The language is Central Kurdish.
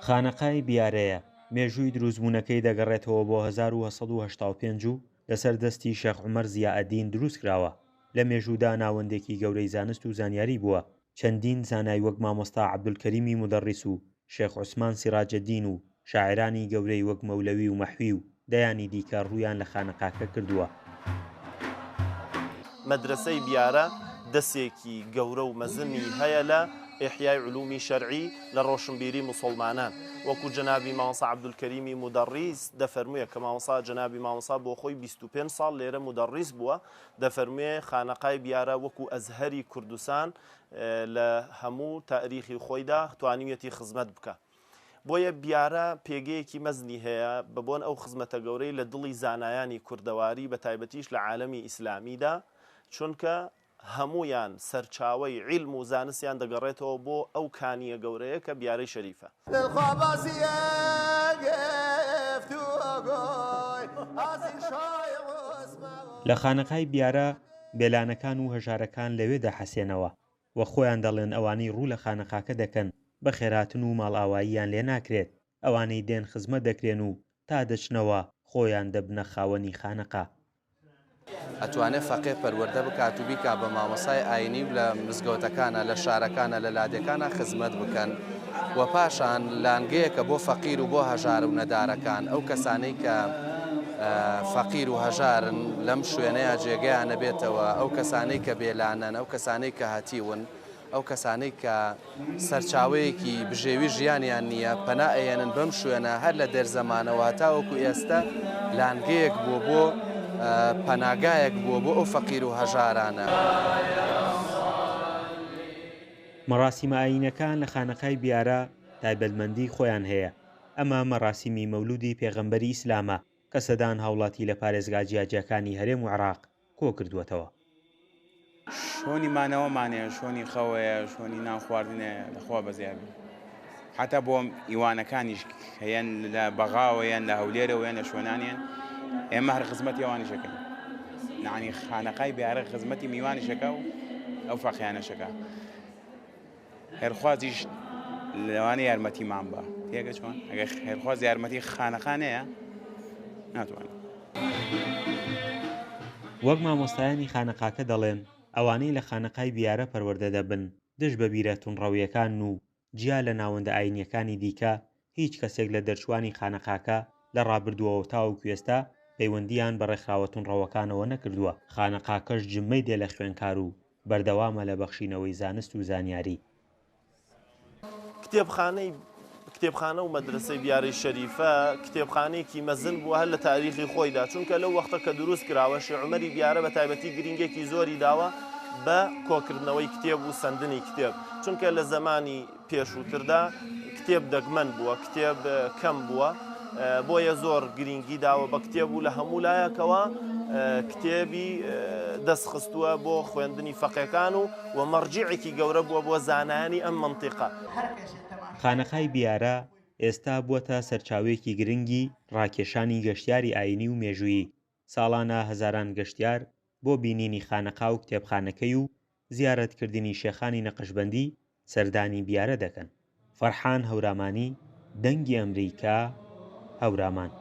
خانەقای بیارەیە مێژووی دروستبوونەکەی دەگەڕێتەوە بۆ 1985 و لەسەر دەستی شێخ عومەر زیائەدین دروست کراوە. لە مێژوودا ناوەندێکی گەورەی زانست و زانیاری بووە. چەندین زانای وەک مامۆستا عەبدولکەریمی مودەڕیس و شێخ عوسمان سیراجەدین و شاعرانی گەورەی وەک مەولەوی و مەحوی و دەیانی دیکە ڕوویان لە خانەقاکە کردووە. مەدرسەی بیارە دەستێکی گەورە و مەزنی هەیە لە ئیحیای علومی شەرعی لە ڕۆشنبیری موسڵمانان. وەکو جەنابی مامۆستا عەبدولکەریمی مودەڕیس دەفەرموویە کە مامۆستا جەنابی مامۆستا بۆ خۆی 25 ساڵ لێرە مودەڕیس بووە، دەفەرموویە خانەقای بیارە وەکو ئەزهەری کوردستان لە هەموو تاریخی خۆیدا توانیوێتی خزمەت بکە. بۆیە بیارە پێگەیەکی مەزنی هەیە بەبۆن ئەو خزمەتە گەورەی لە دڵی زانایانی کوردەواری بە تایبەتیش لە عالەمی ئیسلامیدا، چونکە هەمویان سەرچاوەی عیلم و زانستیان دەگەڕێتەوە بۆ ئەو کانیە گەورەیە کە بیارەی شەریفە. لە خانەقای بیارە بێلانەکان و هەژارەکان لەوێدا حەسێنەوە و خۆیان دەڵێن ئەوانەی ڕوو لە خانەقاکە دەکەن بە خێراتن و ماڵئاواییان لێ ناکرێت، ئەوانەی دێن خزمەت دەکرێن و تا دەچنەوە خۆیان دەبنە خاوەنی خانەقا. ئەتوانێت فەقێ پەروەردە بکات و بیکا بە مامۆسای ئاینی و لە مزگەوتەکانە لە شارەکانە لە لادەکانە خزمەت بکەن و پاشان لانگەیەکە بۆ فەقیر و بۆ هەژار و نەدارەکان ئەو کەسانەی کە فەقیر و هەژارن لەم شوێنەیە جێگەیانە بێتەوە، ئەو کەسانەی کە بێلانن، ئەو کەسانەی کە هەتیون، ئەو کەسانەی کە سەرچاوەیەکی بژێوی ژیانیان نییە پەنا ئەێنن بەم شوێنە هەر لە دەرزەمانەوە تاوەکو ئێستا لانگەیەک بووە بۆ پەناگایەک بووە بۆ ئەو فەقیر و هەژارانە. مەراسیمە ئاینەکان لە خانەقای بیارە تایبەتمەندی خۆیان هەیە. ئەمە مەراسیمی مەولودی پێغەمبەری ئیسلامە کە سەدان هاوڵاتی لە پارێزگا جیاجیەکانی هەرێم و عێراق کۆ کردووەتەوە. شۆنی مانەوەمانەیە، شۆنی خەوەیە، شۆنی نان خواردنەیە لەخوا بەزیابی. حتا بۆ ئیوانەکانیش هەیەن لە بەغاوەیەن لە هەولێرەوەیان لە شوێنانیان ئێمە هەر خزمەتی ئەوانیشەکەین. یعنی خانەقای بیارە خزمەتی میوانیشەکە و ئەو فەقیانەشەکە. هێرخوازیش لەوانە یارمەتیمان بە تێگە چۆن ئەگەر هێرخواز یارمەتی خانەقانەیە ناتوانێت. وەک مامۆستایانی خانەقاکە دەڵێن ئەوانەی لە خانەقای بیارە پەروەردە دەبن دژ بە بیرە تونڕەویەکان و جیا لە ناوەندە ئاینیەکانی دیکە هیچ کەسێک لە دەرچوانی خانەقاکە لە ڕابردووەوە تاوەکو ئێستا پەیوەندیان بە ڕێکخراوە تونڕەوەکانەوە نەکردووە. خانەقاکەش جممەی دێ لە خوێنکار و بەردەوامە لە بەخشینەوەی زانست و زانیاری. کتێبخانە و مەدرسەی بیارەی شەریفە کتێبخانەیەکی مەزن بووە هەر لە تاریخی خۆیدا، چونکە لەو وەختە کە دروست کراوە شێخ عومەری بیارە بە تایبەتی گرنگێکی زۆری داوە بە کۆکردنەوەی کتێب و سندنی کتێب، چونکە لە زمانی پێشووتردا کتێب دەگمەن بووە، کتێب کەم بووە، بۆیە زۆر گرنگی داوە بە کتێب و لە هەموو لایەکەوە کتێبی دەستخستووە بۆ خوێندنی فەقێکان و مەرجیعێکی گەورە بووە بۆ زانایانی ئەم مەنتیقە. خانەقای بیارە ئێستا بووەتە سەرچاوێکی گرنگی ڕاکێشانی گەشتیاری ئاینی و مێژوویی. ساڵانە هەزاران گەشتیار بۆ بینینی خانەقا و کتێبخانەکەی و زیارەتکردنی شێخانی نەقشبەندی سەردانی بیارە دەکەن. فەرحان هەورامانی، دەنگی ئەمریکا، هەورامان.